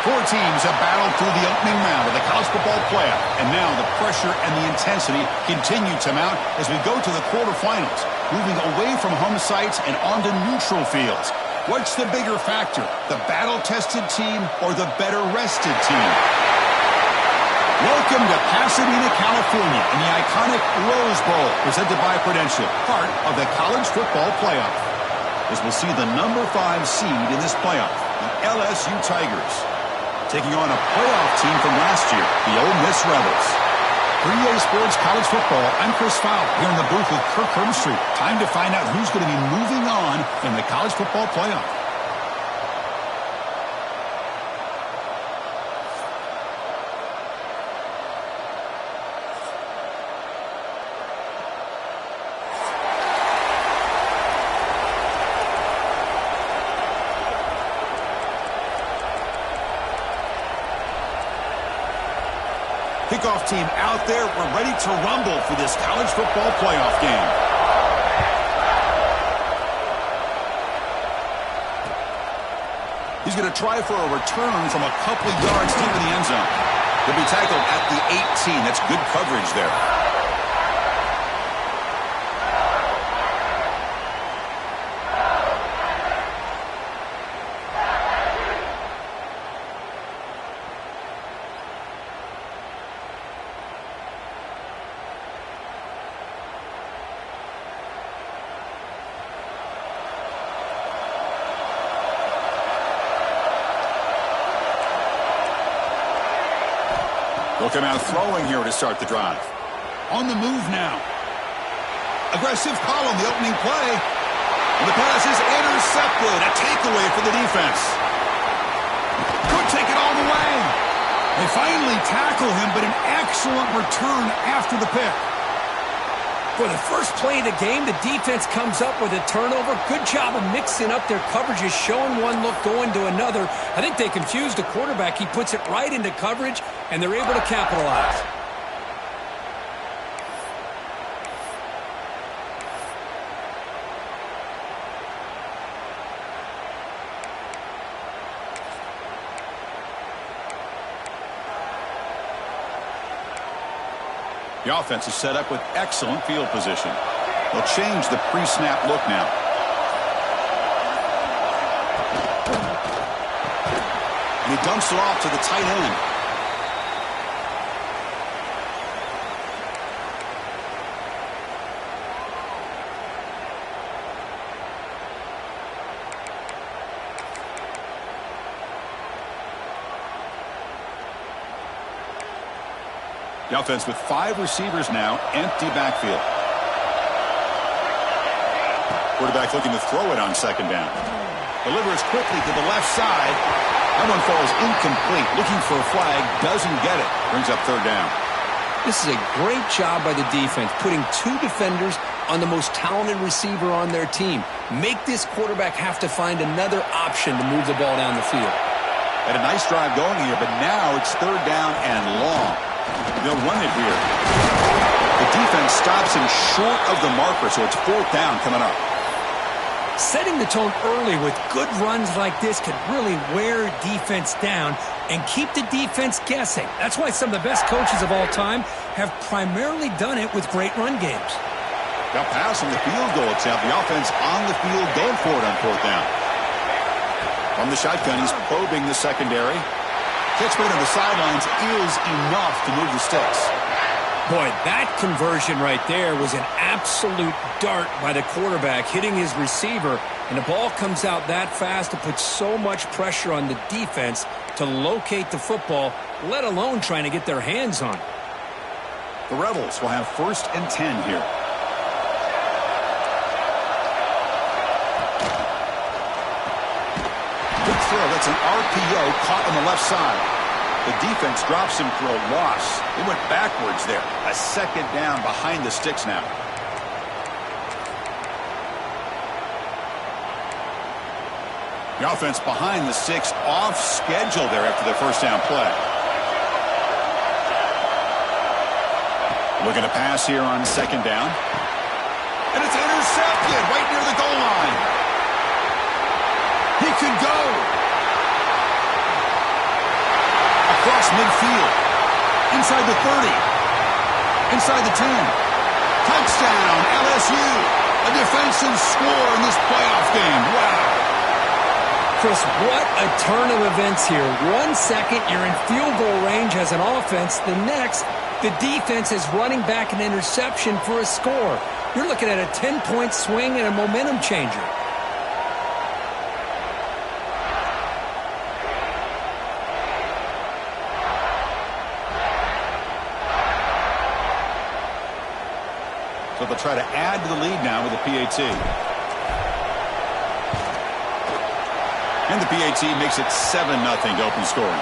Four teams have battled through the opening round of the college football playoff, and now the pressure and the intensity continue to mount as we go to the quarterfinals, moving away from home sites and onto neutral fields. What's the bigger factor, the battle-tested team or the better-rested team? Welcome to Pasadena, California, in the iconic Rosebowl, presented by Prudential, part of the college football playoff. As we'll see the number 5 seed in this playoff, the LSU Tigers, taking on a playoff team from last year, the Ole Miss Rebels. For EA Sports College Football, I'm Chris Fowler here in the booth with Kirk Herbstreit. Time to find out who's going to be moving on in the college football playoff. Kickoff team out there. We're ready to rumble for this college football playoff game. He's going to try for a return from a couple of yards deep in the end zone. He'll be tackled at the 18. That's good coverage there. They'll come out throwing here to start the drive. On the move now. Aggressive call on the opening play. And the pass is intercepted. A takeaway for the defense. Could take it all the way. They finally tackle him, but an excellent return after the pick. For the first play of the game, the defense comes up with a turnover. Good job of mixing up their coverages, showing one look, going to another. I think they confused the quarterback. He puts it right into coverage, and they're able to capitalize. The offense is set up with excellent field position. They'll change the pre-snap look now. And he dumps it off to the tight end. The offense with 5 receivers now, empty backfield. Quarterback looking to throw it on second down. Delivers quickly to the left side. That one falls incomplete. Looking for a flag, doesn't get it. Brings up third down. This is a great job by the defense, putting 2 defenders on the most talented receiver on their team. Make this quarterback have to find another option to move the ball down the field. Had a nice drive going here, but now it's third down and long. They'll run it here. The defense stops him short of the marker, so it's fourth down coming up. Setting the tone early with good runs like this can really wear defense down and keep the defense guessing. That's why some of the best coaches of all time have primarily done it with great run games. Got pass from the field goal attempt. The offense on the field going for it on fourth down. From the shotgun, he's probing the secondary. Catchment on the sidelines is enough to move the sticks. Boy, that conversion right there was an absolute dart by the quarterback, hitting his receiver, and the ball comes out that fast to put so much pressure on the defense to locate the football, let alone trying to get their hands on it. The Rebels will have 1st and 10 here. Good throw. That's an RPO caught on the left side. The defense drops him for a loss. They went backwards there. A second down behind the sticks now. The offense behind the sticks, off schedule there after the first down play. Looking to pass here on second down. And it's intercepted right near the goal line. He could go. midfield. Inside the 30. Inside the 10. Touchdown, LSU. A defensive score in this playoff game. Wow. Chris, what a turn of events here. 1 second, you're in field goal range as an offense. The next, the defense is running back an interception for a score. You're looking at a 10-point swing and a momentum changer. So they'll try to add to the lead now with a PAT. And the PAT makes it 7-0 to open scoring.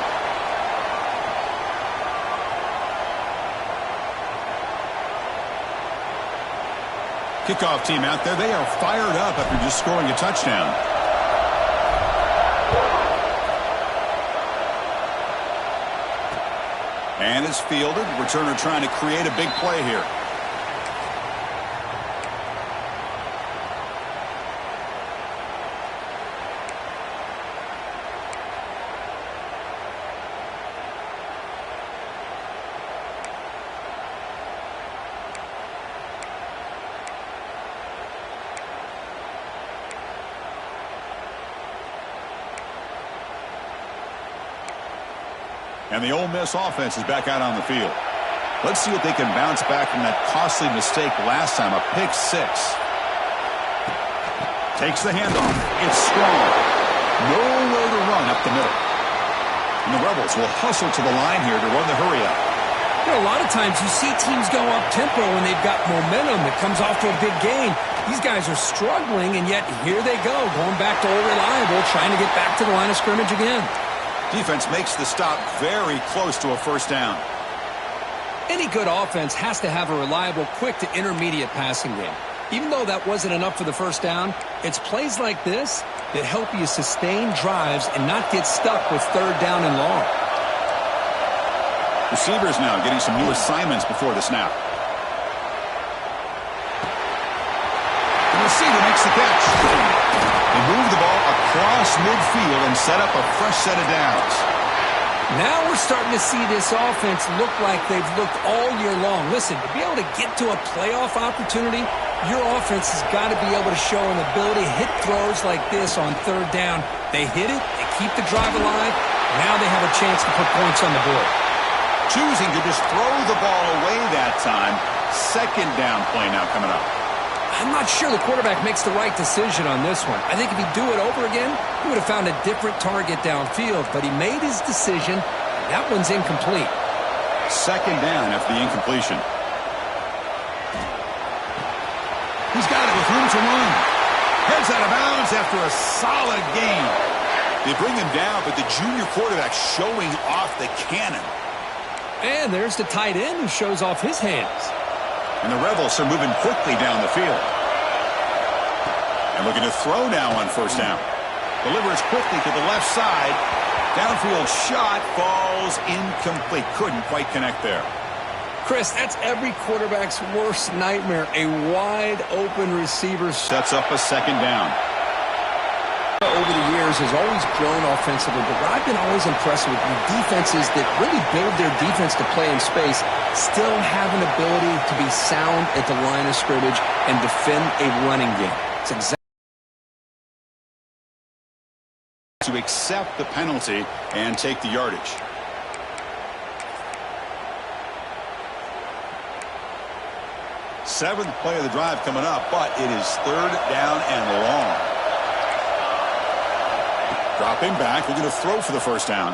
Kickoff team out there. They are fired up after just scoring a touchdown. And it's fielded. Returner trying to create a big play here. And the Ole Miss offense is back out on the field. Let's see if they can bounce back from that costly mistake last time, a pick six. Takes the handoff. It's strong. Nowhere to run up the middle. And the Rebels will hustle to the line here to run the hurry up. You know, a lot of times you see teams go up-tempo when they've got momentum that comes off to a big gain. These guys are struggling, and yet here they go, going back to old reliable, trying to get back to the line of scrimmage again. Defense makes the stop very close to a first down. Any good offense has to have a reliable, quick to intermediate passing game. Even though that wasn't enough for the first down, it's plays like this that help you sustain drives and not get stuck with third down and long. Receivers now getting some new assignments before the snap. The receiver makes the catch. They move the ball across midfield and set up a fresh set of downs. Now we're starting to see this offense look like they've looked all year long. Listen, to be able to get to a playoff opportunity, your offense has got to be able to show an ability to hit throws like this on third down. They hit it, they keep the drive alive, now they have a chance to put points on the board. Choosing to just throw the ball away that time. Second down play now coming up. I'm not sure the quarterback makes the right decision on this one. I think if he'd do it over again, he would have found a different target downfield, but he made his decision. That one's incomplete. Second down after the incompletion. He's got it with room to run. Heads out of bounds after a solid gain. They bring him down, but the junior quarterback showing off the cannon. And there's the tight end who shows off his hands. And the Rebels are moving quickly down the field. And looking to throw now on first down. Delivers quickly to the left side. Downfield shot falls incomplete. Couldn't quite connect there. Chris, that's every quarterback's worst nightmare. A wide open receiver sets up a second down. Over the years has always grown offensively, but what I've been always impressed with the defenses that really build their defense to play in space still have an ability to be sound at the line of scrimmage and defend a running game. It's exactly to accept the penalty and take the yardage. Seventh play of the drive coming up, but it is third down and long. Dropping back, looking to throw for the first down.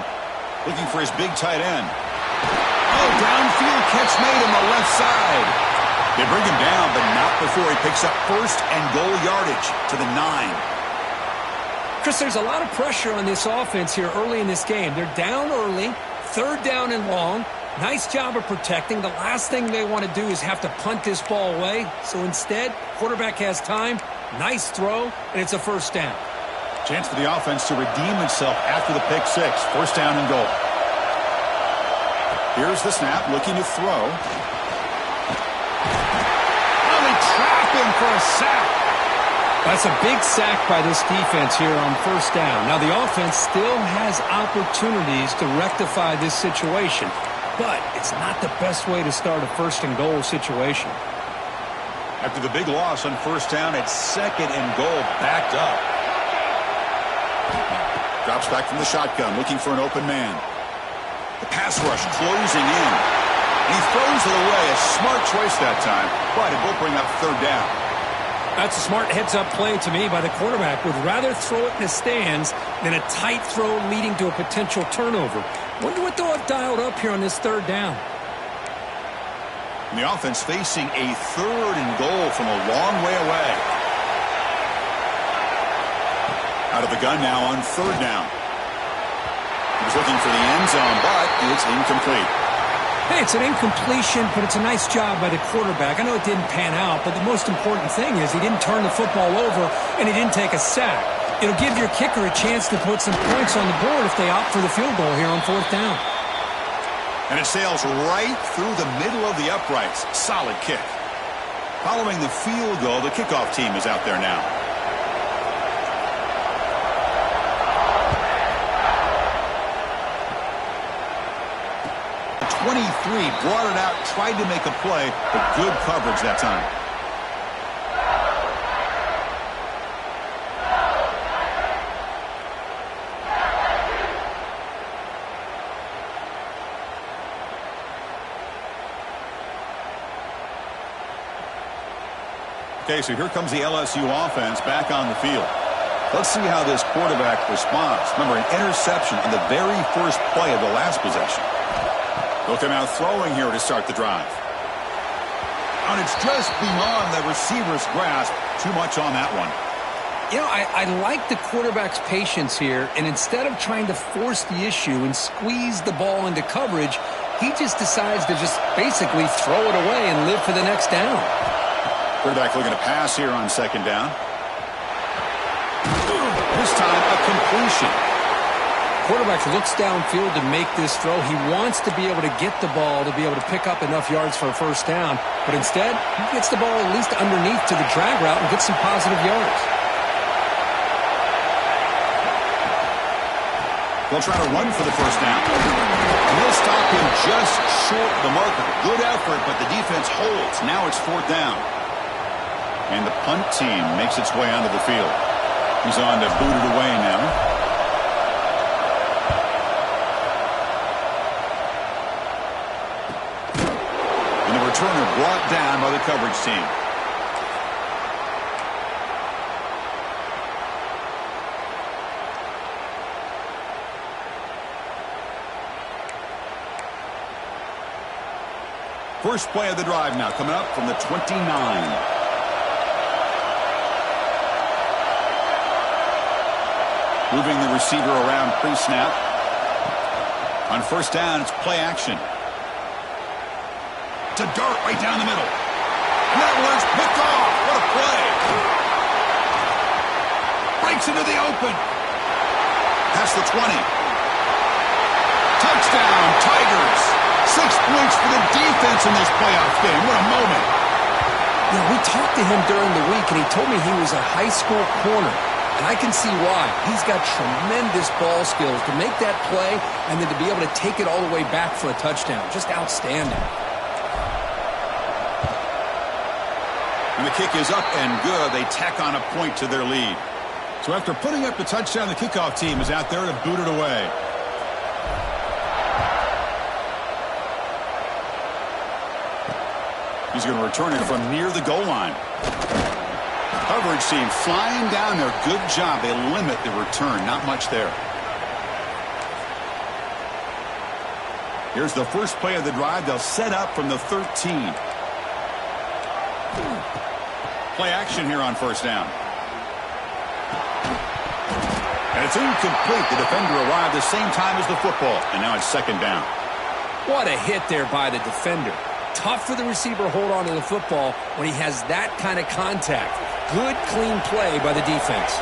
Looking for his big tight end. Oh, downfield catch made on the left side. They bring him down, but not before he picks up first and goal yardage to the 9. Chris, there's a lot of pressure on this offense here early in this game. They're down early, third down and long. Nice job of protecting. The last thing they want to do is have to punt this ball away. So instead, quarterback has time, nice throw, and it's a first down. Chance for the offense to redeem itself after the pick six. First down and goal. Here's the snap, looking to throw. Oh, they trap him for a sack. That's a big sack by this defense here on first down. Now, the offense still has opportunities to rectify this situation, but it's not the best way to start a first-and-goal situation. After the big loss on first down, it's 2nd and goal, backed up. Drops back from the shotgun, looking for an open man. The pass rush closing in. And he throws it away. A smart choice that time, but it will bring up 3rd down. That's a smart heads-up play to me by the quarterback. Would rather throw it in the stands than a tight throw leading to a potential turnover. Wonder what they'll have dialed up here on this 3rd down. And the offense facing a 3rd and goal from a long way away. Out of the gun now on 3rd down. He was looking for the end zone, but it's incomplete. Hey, it's an incompletion, but it's a nice job by the quarterback. I know it didn't pan out, but the most important thing is he didn't turn the football over and he didn't take a sack. It'll give your kicker a chance to put some points on the board if they opt for the field goal here on 4th down. And it sails right through the middle of the uprights. Solid kick. Following the field goal, the kickoff team is out there now. 23, brought it out, tried to make a play, but good coverage that time. Okay, so here comes the LSU offense back on the field. Let's see how this quarterback responds. Remember, an interception on the very first play of the last possession. They'll come out throwing here to start the drive. And it's just beyond the receiver's grasp. Too much on that one. You know, I like the quarterback's patience here, and instead of trying to force the issue and squeeze the ball into coverage, he just decides to just basically throw it away and live for the next down. Quarterback looking to pass here on 2nd down. This time a completion. Quarterback looks downfield to make this throw. He wants to be able to get the ball to be able to pick up enough yards for a first down. But instead, he gets the ball at least underneath to the drag route and gets some positive yards. They'll try to run for the first down. And they'll stop him just short of the marker. Good effort, but the defense holds. Now it's 4th down. And the punt team makes its way onto the field. He's on to boot it away now. Returner brought down by the coverage team. First play of the drive now coming up from the 29. Moving the receiver around pre-snap. On first down, it's play action. To dart right down the middle. And that one's picked off. What a play. Breaks into the open. Past the 20. Touchdown, Tigers. 6 points for the defense in this playoff game. What a moment. Yeah, we talked to him during the week, and he told me he was a high school corner. And I can see why. He's got tremendous ball skills to make that play and then to be able to take it all the way back for a touchdown. Just outstanding. And the kick is up and good. They tack on a point to their lead. So after putting up the touchdown, the kickoff team is out there to boot it away. He's going to return it from near the goal line. Coverage team flying down there. Good job. They limit the return. Not much there. Here's the first play of the drive. They'll set up from the 13. Play action here on first down. And it's incomplete. The defender arrived the same time as the football. And now it's 2nd down. What a hit there by the defender. Tough for the receiver to hold on to the football when he has that kind of contact. Good, clean play by the defense.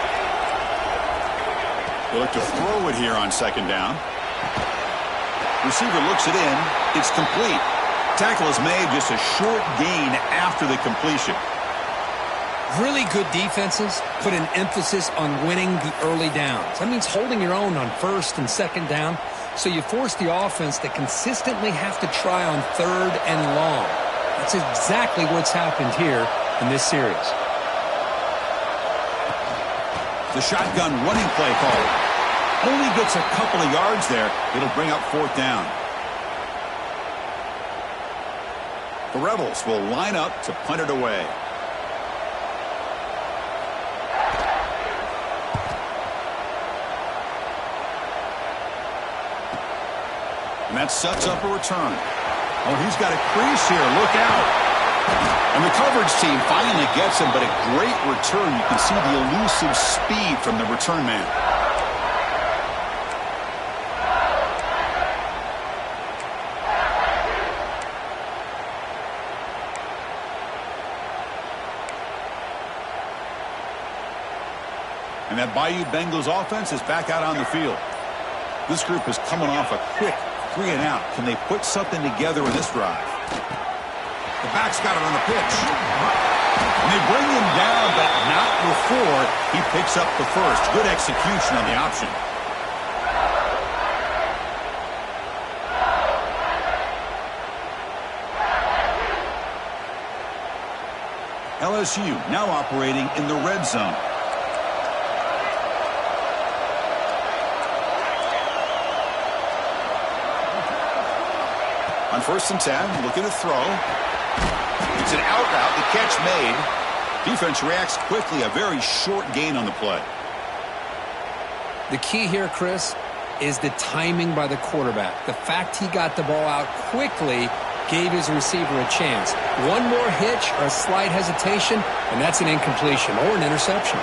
They look to throw it here on 2nd down. Receiver looks it in. It's complete. Tackle is made, just a short gain after the completion. Really good defenses put an emphasis on winning the early downs. That means holding your own on first and second down, so you force the offense to consistently have to try on third and long. That's exactly what's happened here in this series. The shotgun running play call. Only gets a couple of yards there. It'll bring up fourth down. The Rebels will line up to punt it away. And that sets up a return. Oh, he's got a crease here. Look out. And the coverage team finally gets him, but a great return. You can see the elusive speed from the return man. And that Bayou Bengals offense is back out on the field. This group is coming off a quick 3 and out. Can they put something together in this drive? The back's got it on the pitch. And they bring him down, but not before he picks up the first. Good execution on the option. LSU now operating in the red zone. On 1st and 10, looking to throw. It's an out route, the catch made. Defense reacts quickly, a very short gain on the play. The key here, Chris, is the timing by the quarterback. The fact he got the ball out quickly gave his receiver a chance. One more hitch or a slight hesitation, and that's an incompletion or an interception.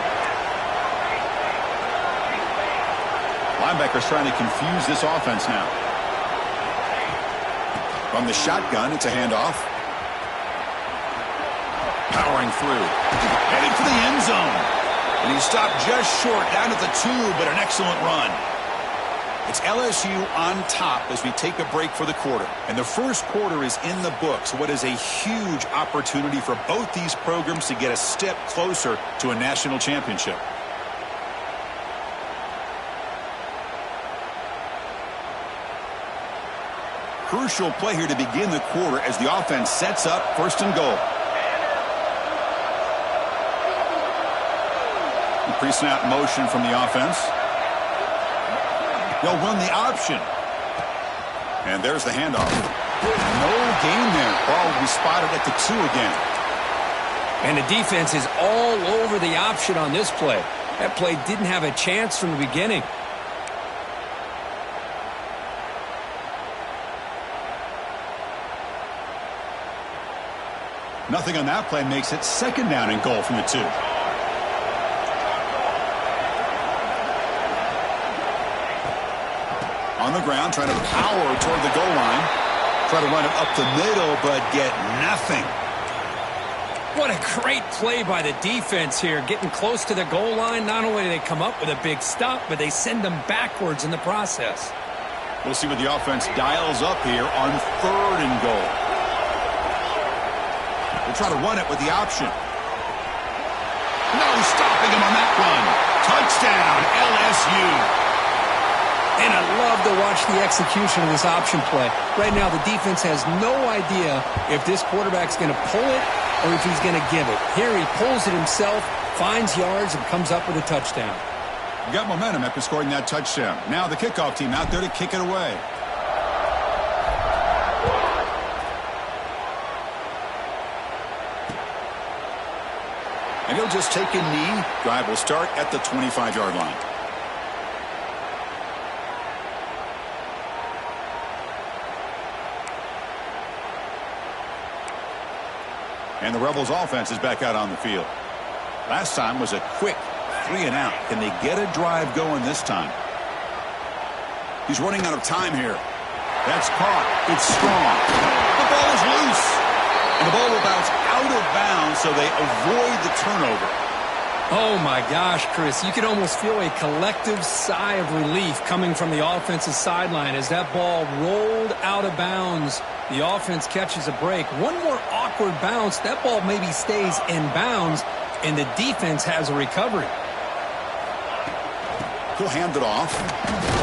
Linebackers trying to confuse this offense now. From the shotgun, it's a handoff. Powering through. Heading for the end zone. And he stopped just short, down at the 2, but an excellent run. It's LSU on top as we take a break for the quarter. And the first quarter is in the books. What is a huge opportunity for both these programs to get a step closer to a national championship. Crucial play here to begin the quarter as the offense sets up 1st and goal. Pre-snap motion from the offense. They'll run the option. And there's the handoff. No gain there. Ball will be spotted at the 2 again. And the defense is all over the option on this play. That play didn't have a chance from the beginning. Nothing on that play makes it 2nd down and goal from the 2. On the ground, trying to power toward the goal line. Try to run it up the middle, but get nothing. What a great play by the defense here. Getting close to the goal line, not only do they come up with a big stop, but they send them backwards in the process. We'll see what the offense dials up here on 3rd and goal. We'll try to run it with the option. No stopping him on that run. Touchdown, LSU. And I love to watch the execution of this option play. Right now, the defense has no idea if this quarterback's going to pull it or if he's going to give it. Here he pulls it himself, finds yards, and comes up with a touchdown. You got momentum after scoring that touchdown. Now the kickoff team out there to kick it away. And he'll just take a knee. Drive will start at the 25-yard line. And the Rebels offense is back out on the field. Last time was a quick 3 and out. Can they get a drive going this time? He's running out of time here. That's caught. It's strong. The ball is loose. And the ball will bounce out of bounds, so they avoid the turnover. Oh, my gosh, Chris. You can almost feel a collective sigh of relief coming from the offensive sideline as that ball rolled out of bounds. The offense catches a break. One more awkward bounce. That ball maybe stays in bounds, and the defense has a recovery. He'll hand it off.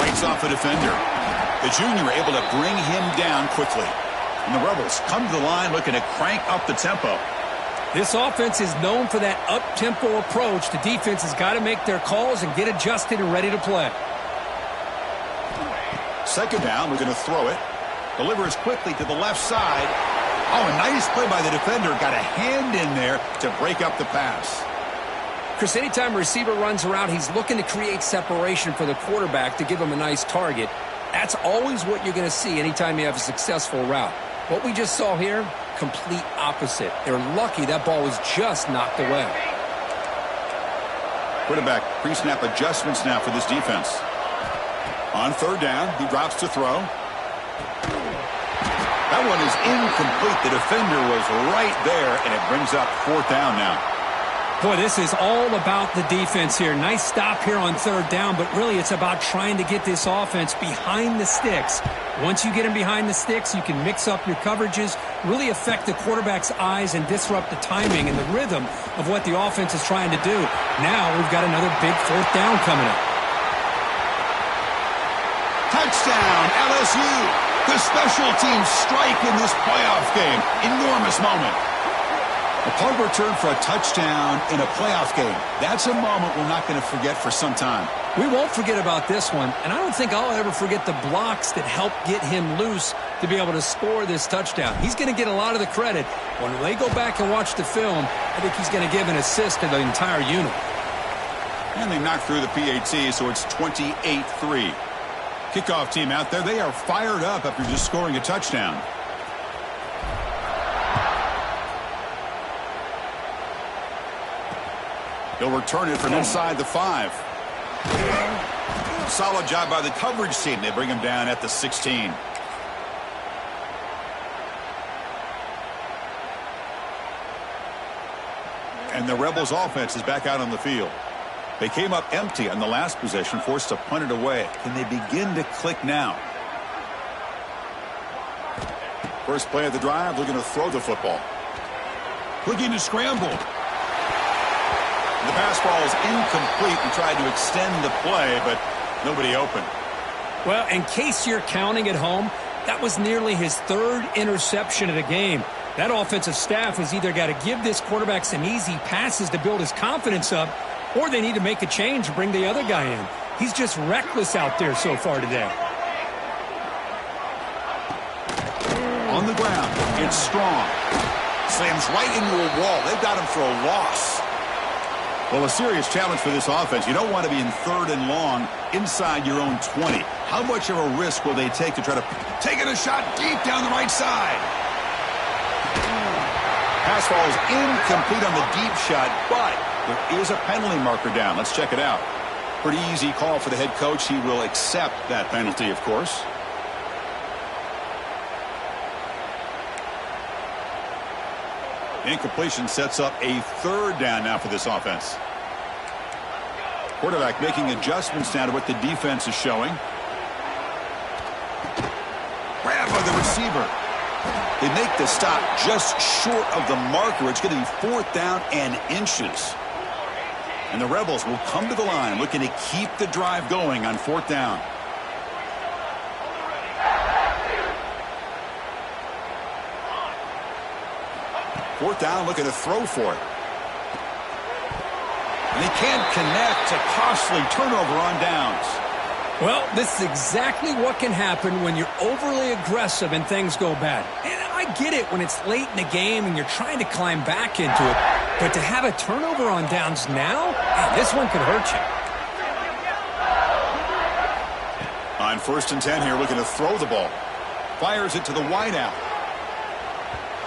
Fights off a defender. The junior able to bring him down quickly. And the Rebels come to the line looking to crank up the tempo. This offense is known for that up-tempo approach. The defense has got to make their calls and get adjusted and ready to play. Second down, we're going to throw it. Delivers quickly to the left side. Oh, a nice play by the defender. Got a hand in there to break up the pass. Chris, anytime a receiver runs around, he's looking to create separation for the quarterback to give him a nice target. That's always what you're going to see anytime you have a successful route. What we just saw here, complete opposite. They're lucky that ball was just knocked away. Quarterback pre-snap adjustments now for this defense. On third down, he drops to throw. That one is incomplete. The defender was right there, and it brings up fourth down now. Boy, this is all about the defense here. Nice stop here on third down, but really it's about trying to get this offense behind the sticks. Once you get them behind the sticks, you can mix up your coverages, really affect the quarterback's eyes and disrupt the timing and the rhythm of what the offense is trying to do. Now we've got another big fourth down coming up. Touchdown, LSU. The special teams strike in this playoff game. Enormous moment. A punt return for a touchdown in a playoff game. That's a moment we're not going to forget for some time. We won't forget about this one, and I don't think I'll ever forget the blocks that helped get him loose to be able to score this touchdown. He's going to get a lot of the credit. When they go back and watch the film, I think he's going to give an assist to the entire unit. And they knocked through the PAT, so it's 28-3. Kickoff team out there, they are fired up after just scoring a touchdown. He'll return it from inside the 5. Solid job by the coverage team. They bring him down at the 16. And the Rebels offense is back out on the field. They came up empty on the last possession, forced to punt it away. Can they begin to click now? First play of the drive, looking to throw the football. Looking to scramble. The pass ball is incomplete and tried to extend the play, but nobody open. Well, in case you're counting at home, that was nearly his third interception of the game. That offensive staff has either got to give this quarterback some easy passes to build his confidence up, or they need to make a change and bring the other guy in. He's just reckless out there so far today. On the ground, it's Strong. Slams right into a wall. They've got him for a loss. Well, a serious challenge for this offense. You don't want to be in third and long inside your own 20. How much of a risk will they take to try to take it a shot deep down the right side? Pass ball is incomplete on the deep shot, but there is a penalty marker down. Let's check it out. Pretty easy call for the head coach. He will accept that penalty, of course. Incompletion sets up a third down now for this offense. Quarterback making adjustments now to what the defense is showing. Grab by the receiver. They make the stop just short of the marker. It's going to be fourth down and inches. And the Rebels will come to the line looking to keep the drive going on fourth down. Fourth down, looking to throw for it. And they can't connect. A costly turnover on downs. Well, this is exactly what can happen when you're overly aggressive and things go bad. And I get it when it's late in the game and you're trying to climb back into it. But to have a turnover on downs now, man, this one could hurt you. On 1st and 10 here, looking to throw the ball. Fires it to the wideout.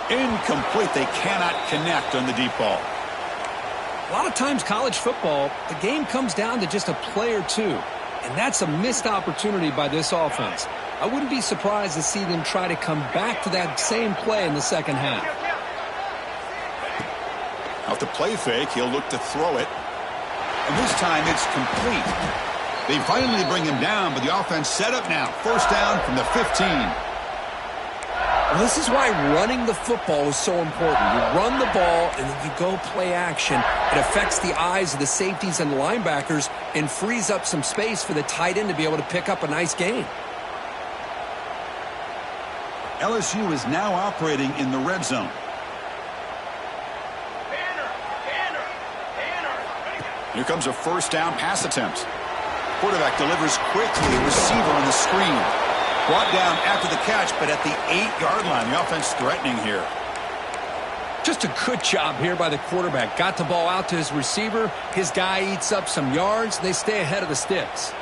Incomplete. They cannot connect on the deep ball. A lot of times college football, the game comes down to just a play or two. And that's a missed opportunity by this offense. I wouldn't be surprised to see them try to come back to that same play in the second half. Off the play fake, he'll look to throw it. And this time it's complete. They finally bring him down, but the offense set up now. First down from the 15. Well, this is why running the football is so important. You run the ball, and then you go play action. It affects the eyes of the safeties and the linebackers and frees up some space for the tight end to be able to pick up a nice gain. LSU is now operating in the red zone. Here comes a first down pass attempt. Quarterback delivers quickly. Receiver on the screen. Brought down after the catch, but at the 8-yard line. The offense threatening here. Just a good job here by the quarterback. Got the ball out to his receiver. His guy eats up some yards. They stay ahead of the sticks.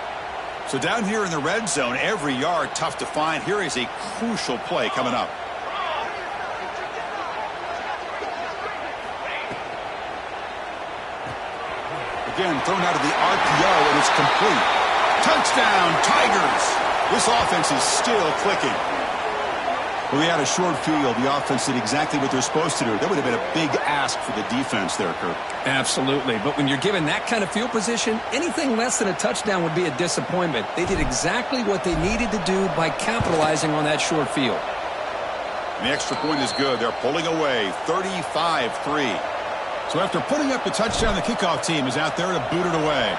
So down here in the red zone, every yard tough to find. Here is a crucial play coming up. Again, thrown out of the RPO, and it's complete. Touchdown, Tigers! This offense is still clicking. Well, they had a short field. The offense did exactly what they're supposed to do. That would have been a big ask for the defense there, Kirk. Absolutely. But when you're given that kind of field position, anything less than a touchdown would be a disappointment. They did exactly what they needed to do by capitalizing on that short field. And the extra point is good. They're pulling away 35-3. So after putting up the touchdown, the kickoff team is out there to boot it away.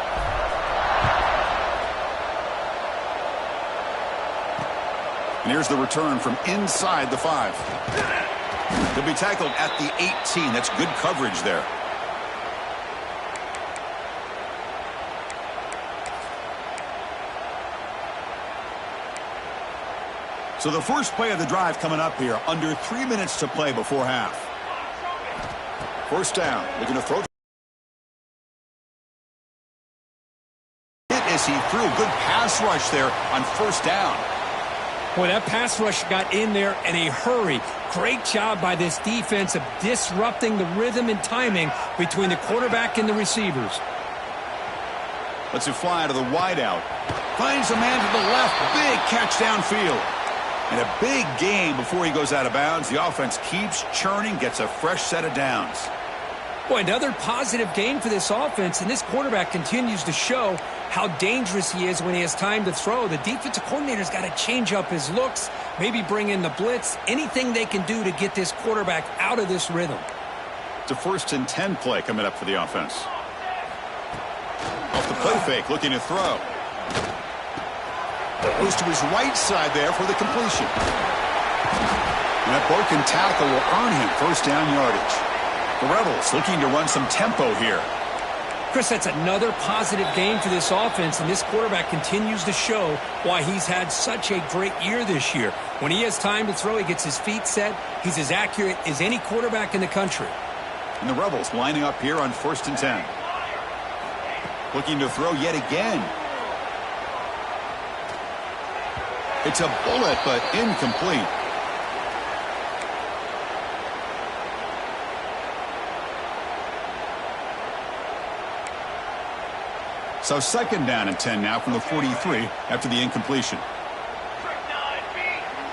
And here's the return from inside the 5. He'll be tackled at the 18. That's good coverage there. So the first play of the drive coming up here. Under 3 minutes to play before half. First down. Looking to throw. As he threw. Good pass rush there on first down. Boy, that pass rush got in there in a hurry. Great job by this defense of disrupting the rhythm and timing between the quarterback and the receivers. Lets it fly to the wideout. Finds a man to the left. Big catch downfield. And a big gain before he goes out of bounds. The offense keeps churning, gets a fresh set of downs. Boy, another positive gain for this offense, and this quarterback continues to show how dangerous he is when he has time to throw. The defensive coordinator's got to change up his looks, maybe bring in the blitz, anything they can do to get this quarterback out of this rhythm. It's a 1st and 10 play coming up for the offense. Off the play fake, looking to throw. Goes to his right side there for the completion. And that broken tackle will earn him first down yardage. The Rebels looking to run some tempo here. Chris, that's another positive game for this offense, and this quarterback continues to show why he's had such a great year this year. When he has time to throw, he gets his feet set. He's as accurate as any quarterback in the country. And the Rebels lining up here on 1st and 10. Looking to throw yet again. It's a bullet, but incomplete. So 2nd down and 10 now from the 43 after the incompletion.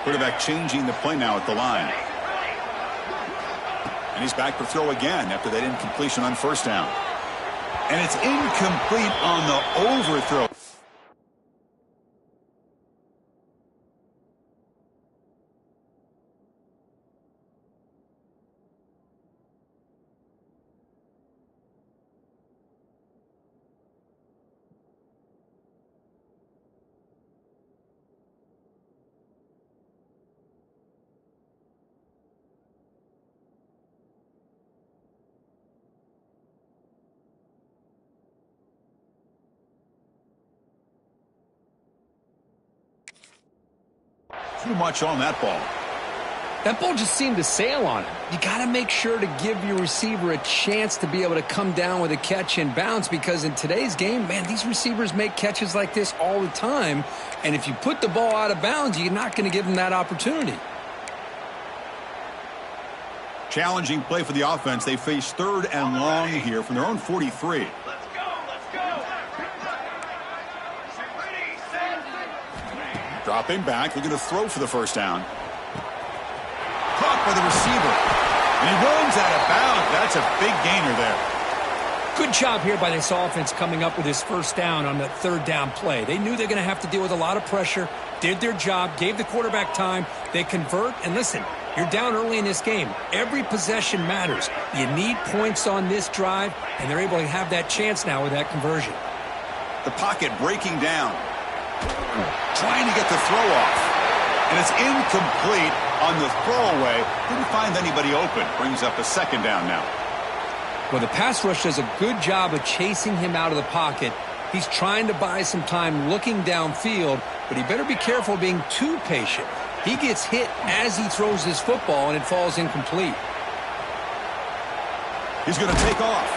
Quarterback changing the play now at the line. And he's back to throw again after that incompletion on first down. And it's incomplete on the overthrow. Too much on that ball. That ball just seemed to sail on him. You got to make sure to give your receiver a chance to be able to come down with a catch and bounce, because in today's game, man, these receivers make catches like this all the time. And if you put the ball out of bounds, you're not going to give them that opportunity. Challenging play for the offense. They face 3rd and long here from their own 43. Dropping back, looking to throw for the first down. Caught by the receiver. And he runs out of bounds. That's a big gainer there. Good job here by this offense coming up with his first down on the third down play. They knew they're going to have to deal with a lot of pressure, did their job, gave the quarterback time. They convert, and listen, you're down early in this game. Every possession matters. You need points on this drive, and they're able to have that chance now with that conversion. The pocket breaking down. Trying to get the throw off. And it's incomplete on the throwaway. Didn't find anybody open. Brings up a second down now. Well, the pass rush does a good job of chasing him out of the pocket. He's trying to buy some time looking downfield, but he better be careful being too patient. He gets hit as he throws his football, and it falls incomplete. He's going to take off.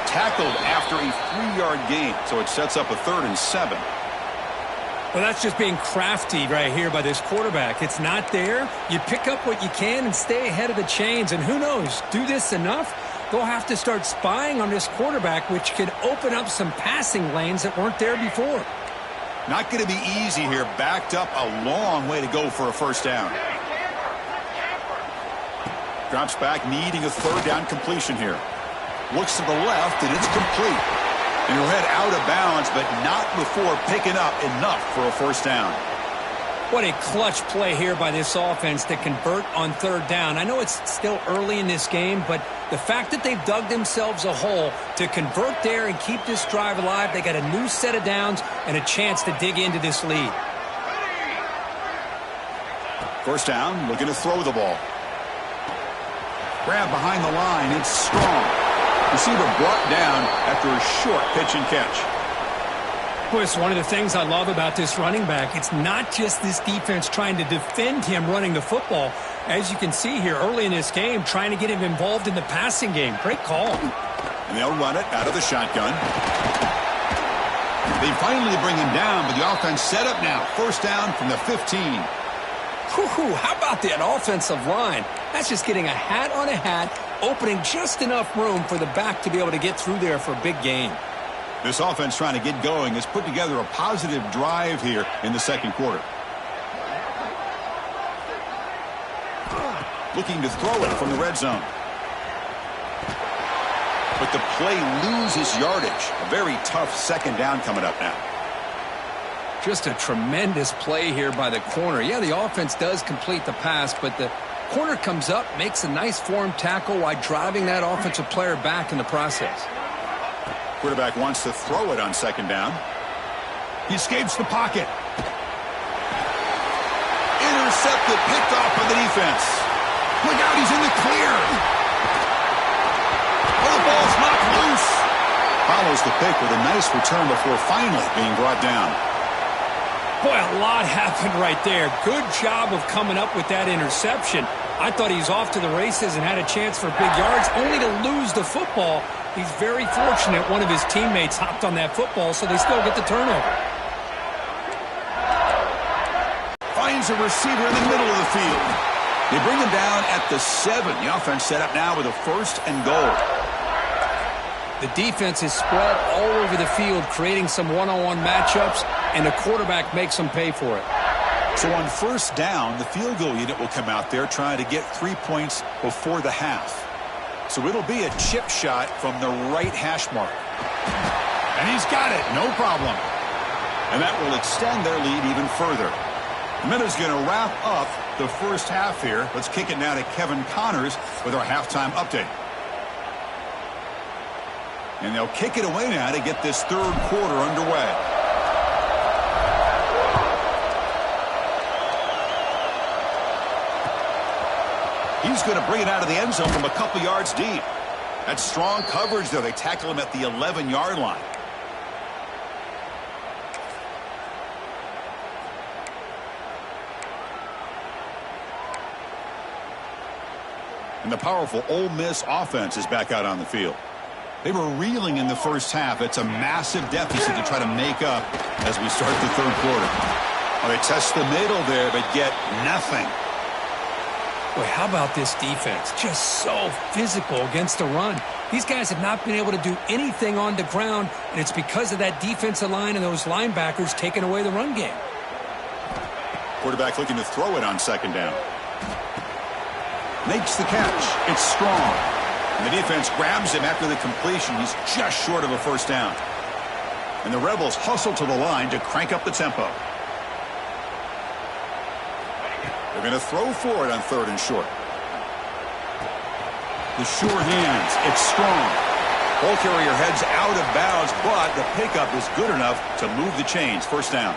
Tackled after a 3-yard gain, so it sets up a 3rd and 7. Well, that's just being crafty right here by this quarterback. It's not there. You pick up what you can and stay ahead of the chains. And who knows, do this enough, they'll have to start spying on this quarterback, which can open up some passing lanes that weren't there before. Not going to be easy here. Backed up a long way to go for a first down. Drops back, needing a third down completion here. Looks to the left, and it's complete. And he'll head out of bounds, but not before picking up enough for a first down. What a clutch play here by this offense to convert on third down. I know it's still early in this game, but the fact that they've dug themselves a hole to convert there and keep this drive alive, they got a new set of downs and a chance to dig into this lead. First down, looking to throw the ball. Grab behind the line, it's strong. Receiver brought down after a short pitch and catch. Boy, it's one of the things I love about this running back. It's not just this defense trying to defend him running the football. As you can see here early in this game, trying to get him involved in the passing game. Great call. And they'll run it out of the shotgun. They finally bring him down, but the offense set up now. First down from the 15. How about that offensive line? That's just getting a hat on a hat, opening just enough room for the back to be able to get through there for a big gain. This offense trying to get going has put together a positive drive here in the second quarter. Looking to throw it from the red zone. But the play loses yardage. A very tough second down coming up now. Just a tremendous play here by the corner. Yeah, the offense does complete the pass, but the corner comes up, makes a nice form tackle while driving that offensive player back in the process. Quarterback wants to throw it on second down. He escapes the pocket. Intercepted, picked off by the defense. Look out, he's in the clear. Oh, the ball's knocked loose. Follows the pick with a nice return before finally being brought down. Boy, a lot happened right there. Good job of coming up with that interception. I thought he was off to the races and had a chance for big yards, only to lose the football. He's very fortunate one of his teammates hopped on that football, so they still get the turnover. Finds a receiver in the middle of the field. They bring him down at the 7. The offense set up now with a 1st and goal. The defense is spread all over the field, creating some one-on-one matchups, and the quarterback makes them pay for it. So on first down, the field goal unit will come out there trying to get 3 points before the half. So it'll be a chip shot from the right hash mark. And he's got it, no problem. And that will extend their lead even further. The minute's going to wrap up the first half here. Let's kick it now to Kevin Connors with our halftime update. And they'll kick it away now to get this third quarter underway. He's going to bring it out of the end zone from a couple yards deep. That's strong coverage there. They tackle him at the 11-yard line. And the powerful Ole Miss offense is back out on the field. They were reeling in the first half. It's a massive deficit to try to make up as we start the third quarter. Well, they test the middle there, but get nothing. Boy, how about this defense? Just so physical against the run. These guys have not been able to do anything on the ground, and it's because of that defensive line and those linebackers taking away the run game. Quarterback looking to throw it on second down. Makes the catch. It's strong. And the defense grabs him after the completion. He's just short of a first down. And the Rebels hustle to the line to crank up the tempo. They're going to throw for it on 3rd and short. The sure hands. It's strong. Ball carrier heads out of bounds, but the pickup is good enough to move the chains. First down.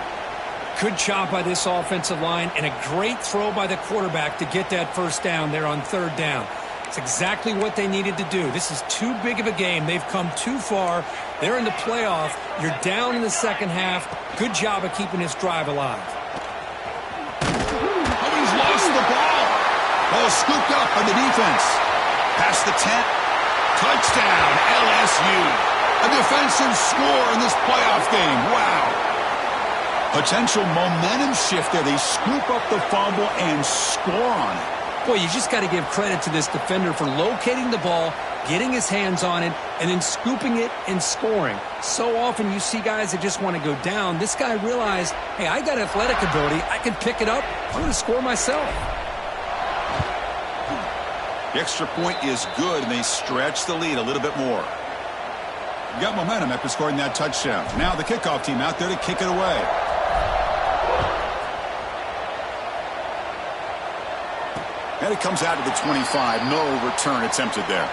Good job by this offensive line and a great throw by the quarterback to get that first down there on 3rd down. It's exactly what they needed to do. This is too big of a game. They've come too far. They're in the playoff. You're down in the second half. Good job of keeping this drive alive. Oh, he's lost the ball. Ball scooped up by the defense. Past the 10. Touchdown, LSU. A defensive score in this playoff game. Wow. Potential momentum shift there. They scoop up the fumble and score on it. Boy, you just got to give credit to this defender for locating the ball, getting his hands on it, and then scooping it and scoring. So often you see guys that just want to go down. This guy realized, hey, I got athletic ability. I can pick it up. I'm going to score myself. The extra point is good, and they stretch the lead a little bit more. Got momentum after scoring that touchdown. Now the kickoff team out there to kick it away. And it comes out to the 25. No return attempted there.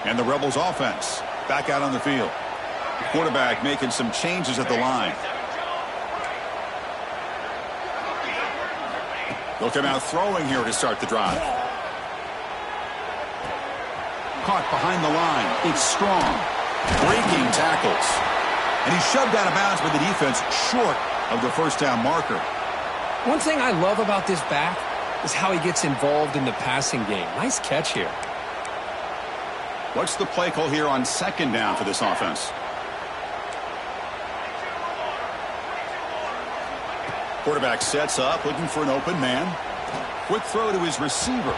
And the Rebels offense back out on the field. The quarterback making some changes at the line. They'll come out throwing here to start the drive. Caught behind the line. It's strong. Breaking tackles. And he's shoved out of bounds by the defense short of the first down marker. One thing I love about this back is how he gets involved in the passing game. Nice catch here. What's the play call here on 2nd down for this offense? Quarterback sets up, looking for an open man. Quick throw to his receiver.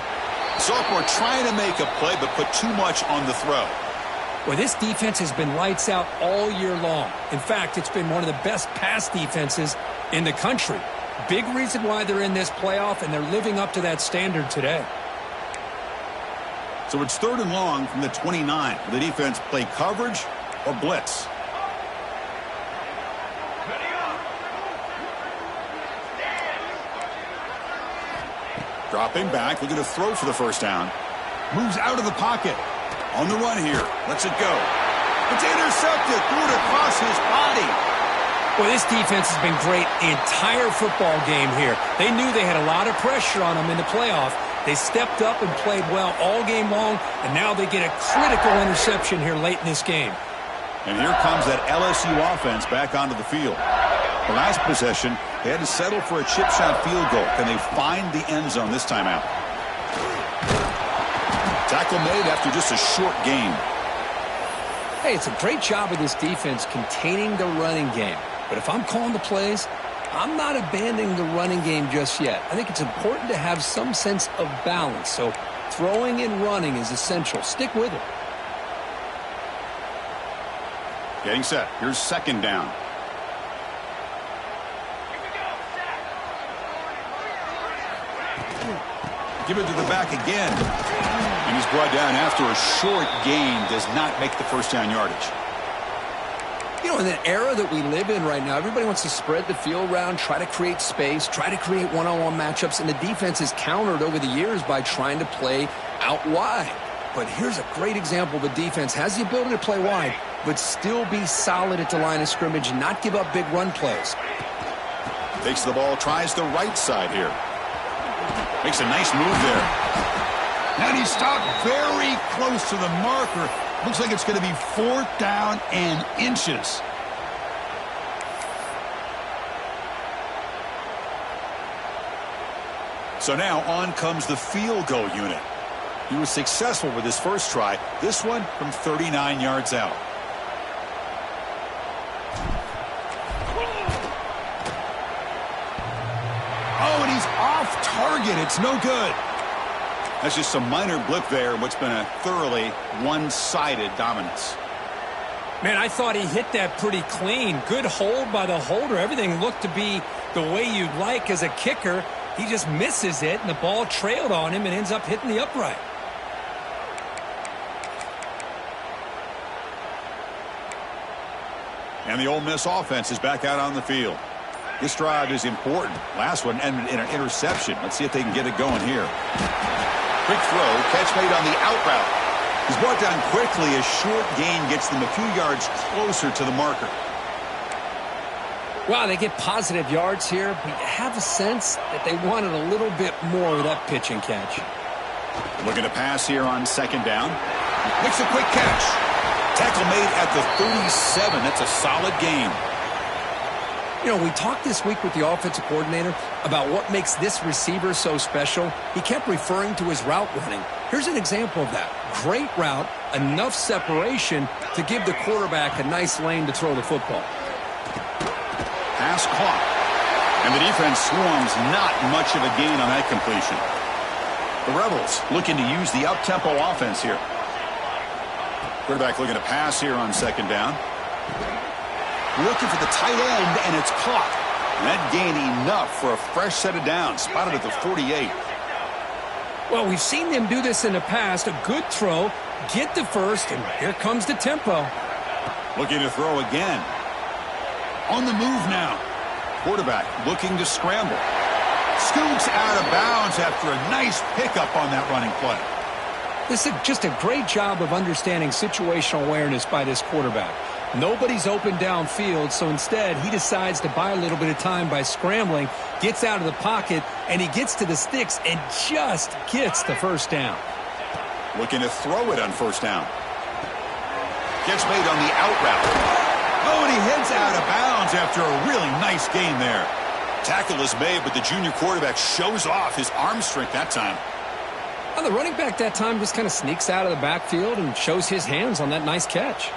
Sophomore trying to make a play, but put too much on the throw. Well, this defense has been lights out all year long. In fact, it's been one of the best pass defenses in the country. Big reason why they're in this playoff, and they're living up to that standard today. So it's 3rd and long from the 29. Will the defense play coverage or blitz? Dropping back, looking to throw for the first down. Moves out of the pocket. On the run here. Lets it go. It's intercepted. Threw it across his body. Well, this defense has been great the entire football game here. They knew they had a lot of pressure on them in the playoff. They stepped up and played well all game long, and now they get a critical interception here late in this game. And here comes that LSU offense back onto the field. The last possession, they had to settle for a chip shot field goal. Can they find the end zone this time out? Tackle made after just a short game. Hey, it's a great job of this defense containing the running game. But if I'm calling the plays, I'm not abandoning the running game just yet. I think it's important to have some sense of balance. So throwing and running is essential. Stick with it. Getting set. Here's 2nd down. Give it to the back again. And he's brought down after a short gain. Does not make the first down yardage. You know, in the era that we live in right now, everybody wants to spread the field around, try to create space, try to create one-on-one matchups, and the defense is countered over the years by trying to play out wide. But here's a great example. The defense has the ability to play wide, but still be solid at the line of scrimmage and not give up big run plays. Takes the ball, tries the right side here. Makes a nice move there. Now he stopped very close to the marker. Looks like it's going to be 4th down and inches. So now on comes the field goal unit. He was successful with his first try. This one from 39 yards out. Oh, and he's off target. It's no good. That's just some minor blip there, what's been a thoroughly one-sided dominance. Man, I thought he hit that pretty clean. Good hold by the holder. Everything looked to be the way you'd like as a kicker. He just misses it, and the ball trailed on him and ends up hitting the upright. And the Ole Miss offense is back out on the field. This drive is important. Last one ended in an interception. Let's see if they can get it going here. Quick throw, catch made on the out route. He's brought down quickly. A short gain gets them a few yards closer to the marker. Wow, they get positive yards here, but you have a sense that they wanted a little bit more of that pitch and catch. Looking to pass here on second down. Makes a quick catch. Tackle made at the 37. That's a solid gain. You know, we talked this week with the offensive coordinator about what makes this receiver so special. He kept referring to his route running. Here's an example of that. Great route, enough separation to give the quarterback a nice lane to throw the football. Pass caught. And the defense swarms, not much of a gain on that completion. The Rebels looking to use the up-tempo offense here. Quarterback looking to pass here on second down. Looking for the tight end, and it's caught. And that gained enough for a fresh set of downs. Spotted at the 48. Well, we've seen them do this in the past. A good throw, get the first, and here comes the tempo. Looking to throw again. On the move now. Quarterback looking to scramble. Scoots out of bounds after a nice pickup on that running play. This is just a great job of understanding situational awareness by this quarterback. Nobody's open downfield, so instead he decides to buy a little bit of time by scrambling, gets out of the pocket, and he gets to the sticks and just gets the first down. Looking to throw it on first down. Catch made on the out route. Oh, and he heads out of bounds after a really nice gain there. Tackle is made, but the junior quarterback shows off his arm strength that time. Well, the running back that time just kind of sneaks out of the backfield and shows his hands on that nice catch.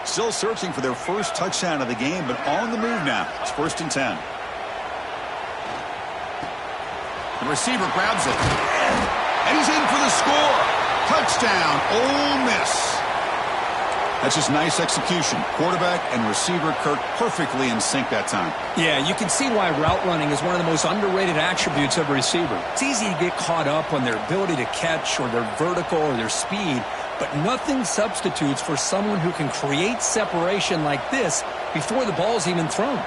Still searching for their first touchdown of the game, but on the move now. It's 1st and 10. The receiver grabs it. And he's in for the score. Touchdown, Ole Miss. That's just nice execution. Quarterback and receiver Kirk perfectly in sync that time. Yeah, you can see why route running is one of the most underrated attributes of a receiver. It's easy to get caught up on their ability to catch or their vertical or their speed, but nothing substitutes for someone who can create separation like this before the ball's even thrown.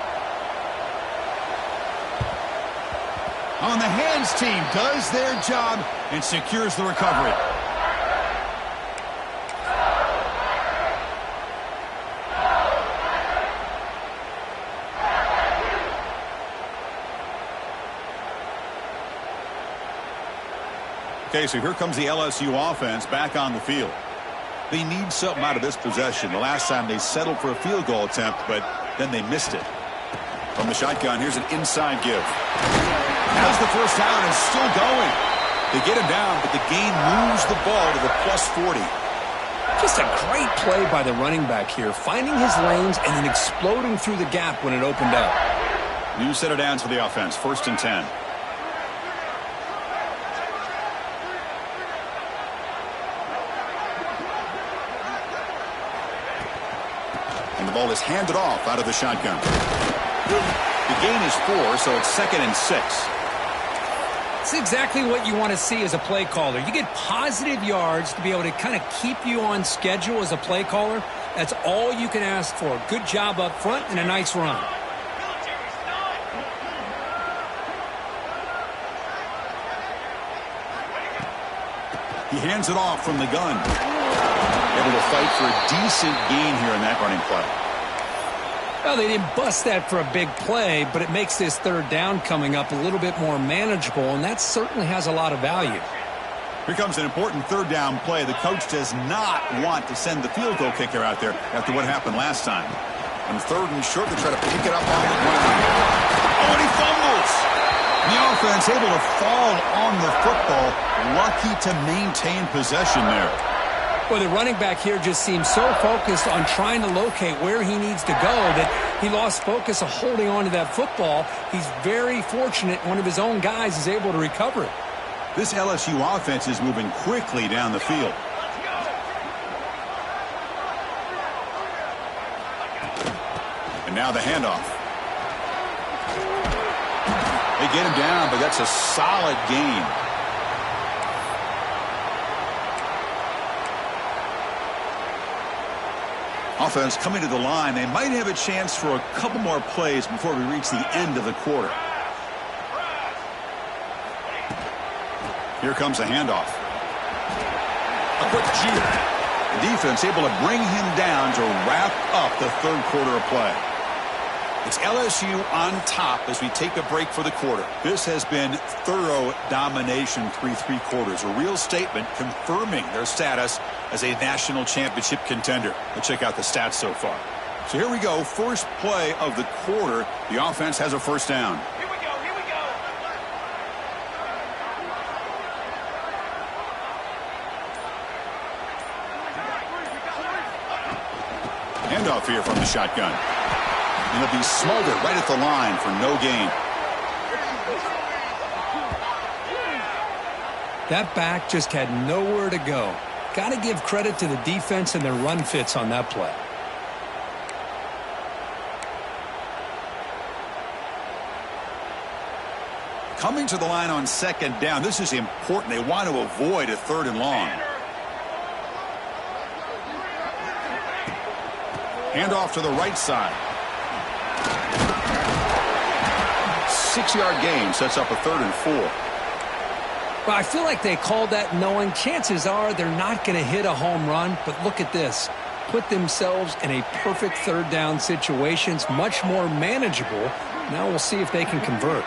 On the hands team does their job and secures the recovery. Okay, so here comes the LSU offense back on the field. They need something out of this possession. The last time they settled for a field goal attempt, but then they missed it. From the shotgun, here's an inside give. Has the first down and still going. They get him down, but the gain moves the ball to the +40. Just a great play by the running back here, finding his lanes and then exploding through the gap when it opened up. New set of downs for the offense, 1st and 10. And the ball is handed off out of the shotgun. The gain is 4, so it's 2nd and 6. It's exactly what you want to see as a play caller. You get positive yards to be able to kind of keep you on schedule as a play caller. That's all you can ask for. Good job up front and a nice run. He hands it off from the gun. Able to fight for a decent gain here in that running play. Well, they didn't bust that for a big play, but it makes this 3rd down coming up a little bit more manageable, and that certainly has a lot of value. Here comes an important 3rd down play. The coach does not want to send the field goal kicker out there after what happened last time. On 3rd and short, they try to pick it up on the ground. Oh, and he fumbles! The offense able to fall on the football. Lucky to maintain possession there. Well, the running back here just seems so focused on trying to locate where he needs to go that he lost focus of holding on to that football. He's very fortunate one of his own guys is able to recover it. This LSU offense is moving quickly down the field. And now the handoff. They get him down, but that's a solid gain. Offense coming to the line. They might have a chance for a couple more plays before we reach the end of the quarter. Here comes a handoff. A quick juke. The defense able to bring him down to wrap up the third quarter of play. It's LSU on top as we take a break for the quarter. This has been thorough domination through 3 quarters. A real statement confirming their status as a national championship contender. Let's check out the stats so far. So here we go. First play of the quarter. The offense has a first down. Here we go. Handoff here from the shotgun. And it'll be smothered right at the line for no gain. That back just had nowhere to go. Got to give credit to the defense and their run fits on that play. Coming to the line on second down. This is important. They want to avoid a 3rd and long. Handoff to the right side. 6-yard gain sets up a 3rd and 4. Well, I feel like they called that knowing chances are they're not going to hit a home run, but look at this. Put themselves in a perfect 3rd down situations, much more manageable. Now we'll see if they can convert.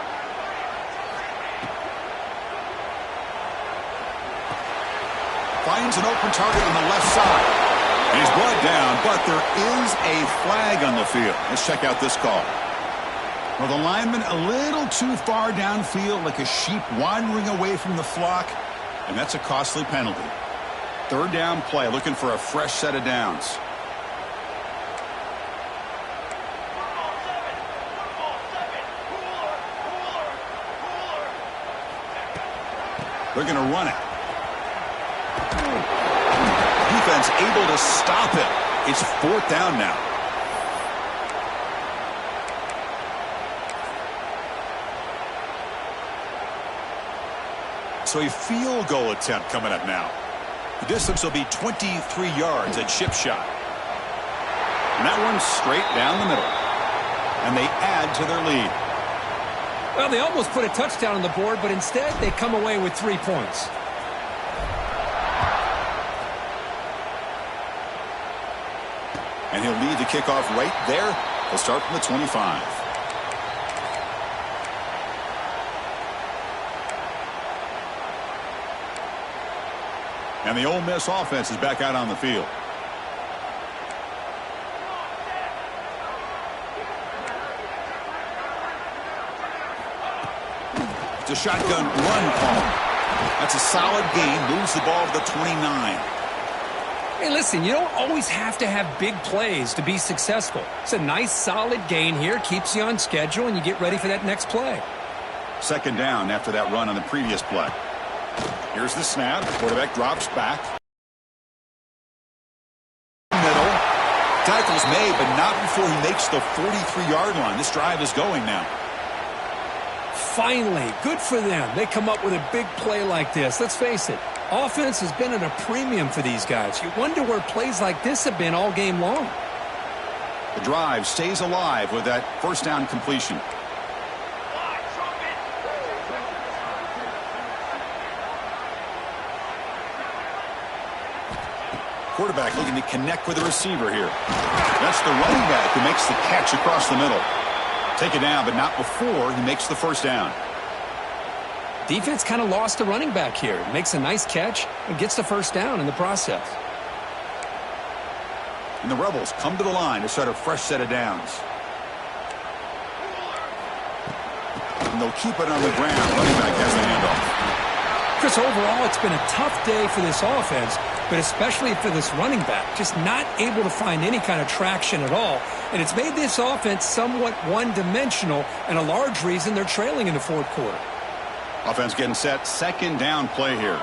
Finds an open target on the left side. He's brought down, but there is a flag on the field. Let's check out this call. Well, the lineman a little too far downfield, like a sheep wandering away from the flock, and that's a costly penalty. 3rd down play, looking for a fresh set of downs. They're going to run it. Defense able to stop it. It's 4th down now. So a field goal attempt coming up now. The distance will be 23 yards at chip shot. And that one's straight down the middle. And they add to their lead. Well, they almost put a touchdown on the board, but instead they come away with 3 points. And he'll lead the kickoff right there. He'll start from the 25. And the Ole Miss offense is back out on the field. It's a shotgun run call. That's a solid gain. Moves the ball to the 29. Hey, listen, you don't always have to have big plays to be successful. It's a nice, solid gain here. Keeps you on schedule, and you get ready for that next play. 2nd down after that run on the previous play. Here's the snap. Quarterback drops back. Middle. Tackle's made, but not before he makes the 43-yard line. This drive is going now. Finally, good for them. They come up with a big play like this. Let's face it, offense has been at a premium for these guys. You wonder where plays like this have been all game long. The drive stays alive with that 1st down completion. Quarterback looking to connect with the receiver here. That's the running back who makes the catch across the middle. Take it down, but not before he makes the 1st down. Defense kind of lost the running back here. Makes a nice catch and gets the 1st down in the process. And the Rebels come to the line to start a fresh set of downs. And they'll keep it on the ground. Running back has the handoff. Chris, overall, it's been a tough day for this offense, but especially for this running back. Just not able to find any kind of traction at all. And it's made this offense somewhat one-dimensional, and a large reason they're trailing in the 4th quarter. Offense getting set. Second down play here.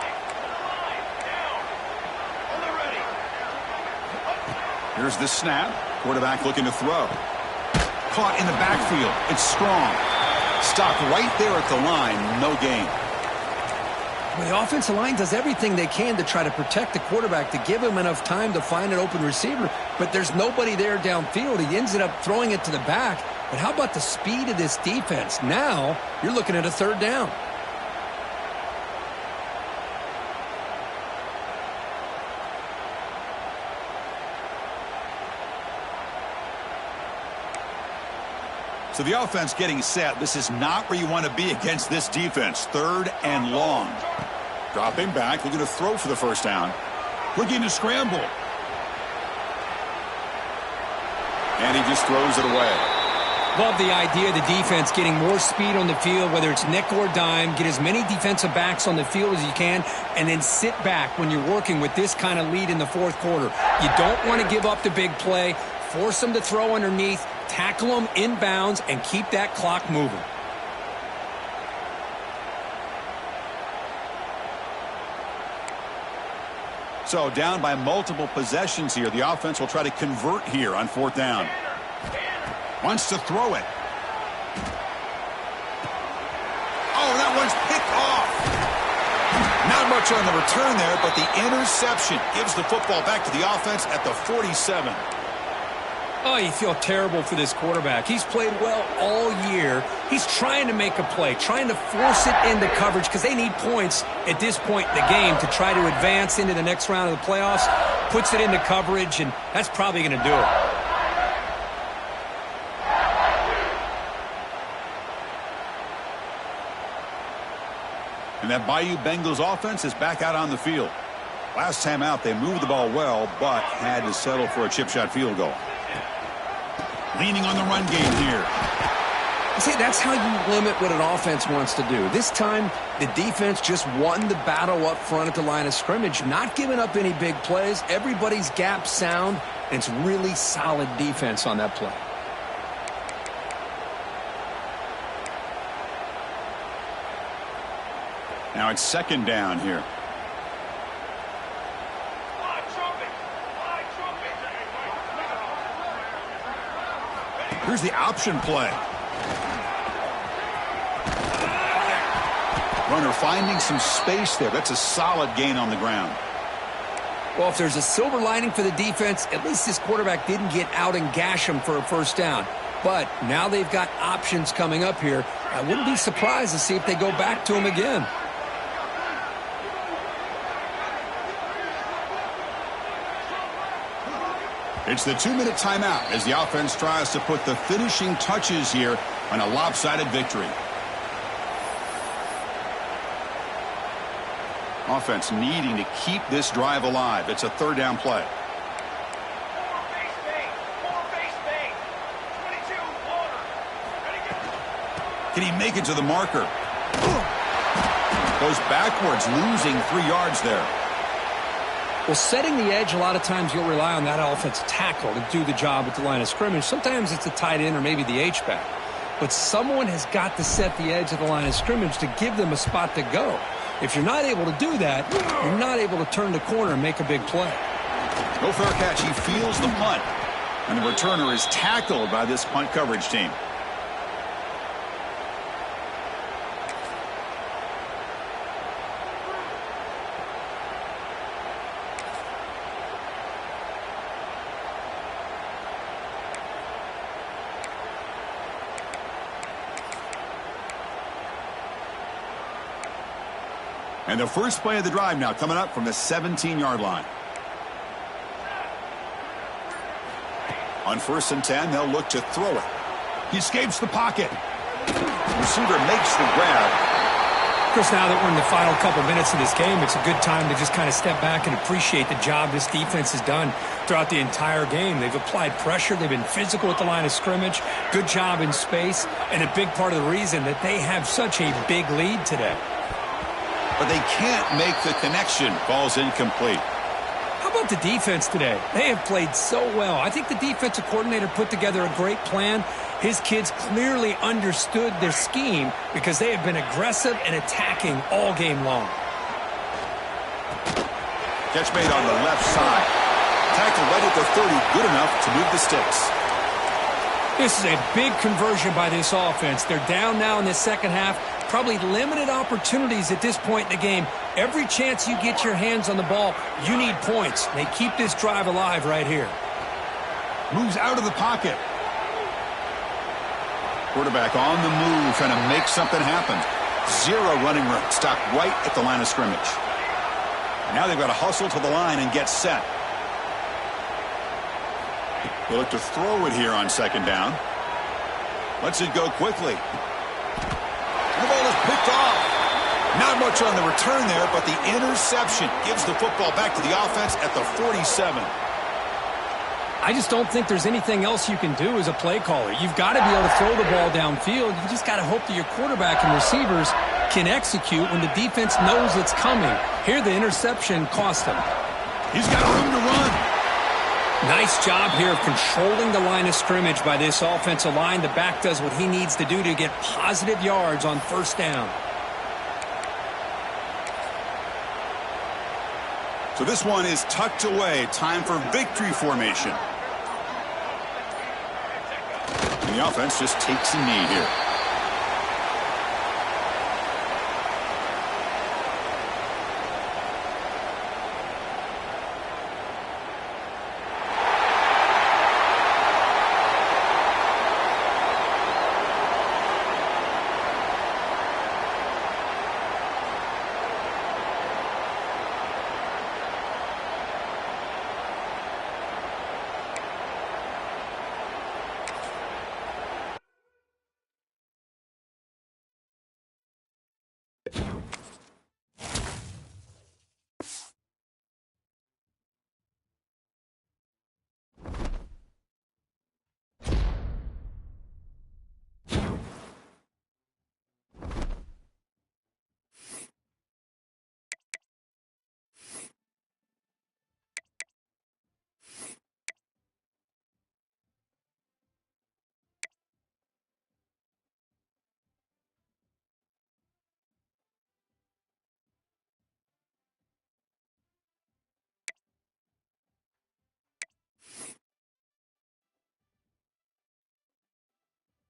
Here's the snap. Quarterback looking to throw. Caught in the backfield. It's strong. Stopped right there at the line. No gain. Well, the offensive line does everything they can to try to protect the quarterback, to give him enough time to find an open receiver. But there's nobody there downfield. He ends up throwing it to the back. But how about the speed of this defense? Now you're looking at a third down. So the offense getting set. This is not where you want to be against this defense. Third and long. Dropping back, looking to throw for the first down. Looking to scramble. And he just throws it away. Love the idea of the defense getting more speed on the field, whether it's nickel or dime. Get as many defensive backs on the field as you can, and then sit back when you're working with this kind of lead in the fourth quarter. You don't want to give up the big play. Force them to throw underneath. Tackle them inbounds and keep that clock moving. So down by multiple possessions here. The offense will try to convert here on fourth down. Wants to throw it. Oh, that one's picked off. Not much on the return there, but the interception gives the football back to the offense at the 47. Oh, you feel terrible for this quarterback. He's played well all year. He's trying to make a play, trying to force it into coverage because they need points at this point in the game to try to advance into the next round of the playoffs. Puts it into coverage, and that's probably going to do it. And that Bayou Bengals offense is back out on the field. Last time out, they moved the ball well, but had to settle for a chip shot field goal. Leaning on the run game here. See, that's how you limit what an offense wants to do. This time, the defense just won the battle up front at the line of scrimmage, not giving up any big plays. Everybody's gap sound, and it's really solid defense on that play. Now it's second down here. Here's the option play. Runner finding some space there. That's a solid gain on the ground. Well, if there's a silver lining for the defense, at least this quarterback didn't get out and gash him for a first down. But now they've got options coming up here. I wouldn't be surprised to see if they go back to him again. It's the 2-minute timeout as the offense tries to put the finishing touches here on a lopsided victory. Offense needing to keep this drive alive. It's a third down play. Can he make it to the marker? Goes backwards, losing 3 yards there. Well, setting the edge, a lot of times you'll rely on that offensive tackle to do the job at the line of scrimmage. Sometimes it's a tight end or maybe the H-back. But someone has got to set the edge of the line of scrimmage to give them a spot to go. If you're not able to do that, you're not able to turn the corner and make a big play. No fair catch. He feels the punt. And the returner is tackled by this punt coverage team. And the first play of the drive now coming up from the 17-yard line. On 1st and 10, they'll look to throw it. He escapes the pocket. Receiver makes the grab. Of course, now that we're in the final couple minutes of this game, it's a good time to just kind of step back and appreciate the job this defense has done throughout the entire game. They've applied pressure. They've been physical at the line of scrimmage. Good job in space. And a big part of the reason that they have such a big lead today. But they can't make the connection. Ball's incomplete. How How about the defense today? They have played so well. I think the defensive coordinator put together a great plan. His kids clearly understood their scheme because they have been aggressive and attacking all game long. Catch made on the left side. Tackle right at the 30, good enough to move the sticks. This is a big conversion by this offense. They're down now in the second half. Probably limited opportunities at this point in the game. Every chance you get your hands on the ball, you need points. They keep this drive alive right here. Moves out of the pocket. Quarterback on the move, trying to make something happen. Zero running room. Stopped right at the line of scrimmage. Now they've got to hustle to the line and get set. They look to throw it here on second down. Lets it go quickly. The ball is picked off. Not much on the return there, but the interception gives the football back to the offense at the 47. I just don't think there's anything else you can do as a play caller. You've got to be able to throw the ball downfield. You just got to hope that your quarterback and receivers can execute when the defense knows it's coming. Here, the interception cost him. He's got room to run. Nice job here of controlling the line of scrimmage by this offensive line. The back does what he needs to do to get positive yards on first down. So this one is tucked away. Time for victory formation. And the offense just takes a knee here.